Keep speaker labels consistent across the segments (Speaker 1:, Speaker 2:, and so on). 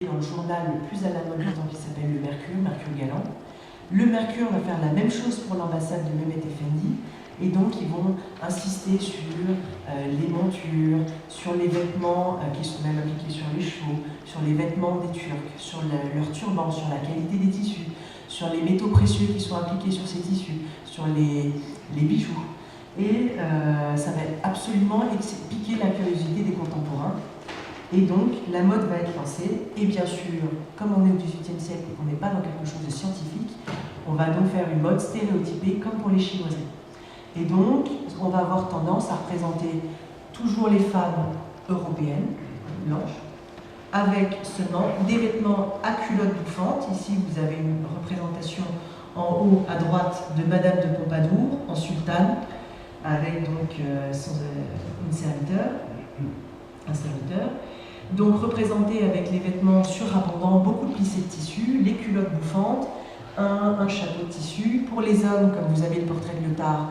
Speaker 1: dans le journal le plus à la mode du temps qui s'appelle le Mercure, Mercure Galant. Le Mercure va faire la même chose pour l'ambassade de Mehmet Efendi, et donc ils vont insister sur les montures, sur les vêtements qui sont même appliqués sur les chevaux, sur les vêtements des Turcs, sur leurs turbans, sur la qualité des tissus, sur les métaux précieux qui sont appliqués sur ces tissus, sur les bijoux. Et ça va absolument piquer la curiosité des contemporains. Et donc, la mode va être lancée, et bien sûr, comme on est au XVIIIe siècle et qu'on n'est pas dans quelque chose de scientifique, on va donc faire une mode stéréotypée comme pour les chinoiseries. Et donc, on va avoir tendance à représenter toujours les femmes européennes, blanches, avec seulement des vêtements à culottes bouffantes. Ici, vous avez une représentation en haut à droite de Madame de Pompadour, en sultane, avec donc un serviteur. Donc représenté avec les vêtements surabondants, beaucoup de plissés de tissu, les culottes bouffantes, un chapeau de tissu. Pour les hommes, comme vous avez le portrait de Letard,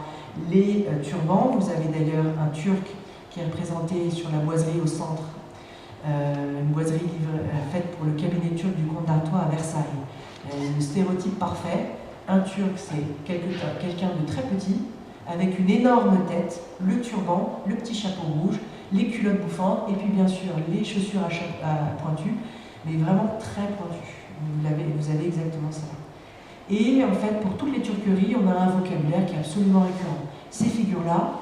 Speaker 1: les turbans. Vous avez d'ailleurs un Turc qui est représenté sur la boiserie au centre, une boiserie faite pour le cabinet turc du comte d'Artois à Versailles. Le stéréotype parfait, un Turc c'est quelqu'un de très petit, avec une énorme tête, le turban, le petit chapeau rouge, les culottes bouffantes, et puis bien sûr les chaussures à pointues, mais vraiment très pointues. Vous avez exactement ça. Et en fait, pour toutes les turqueries, on a un vocabulaire qui est absolument récurrent. Ces figures-là,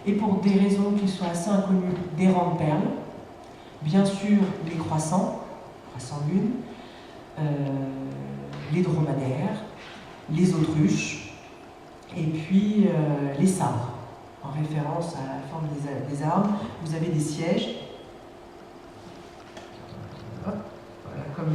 Speaker 1: et pour des raisons qui sont assez inconnues, des rangs de perles, bien sûr les croissants lune, les dromadaires, les autruches, et puis les sabres. En référence à la forme des armes, vous avez des sièges. Hop, voilà, comme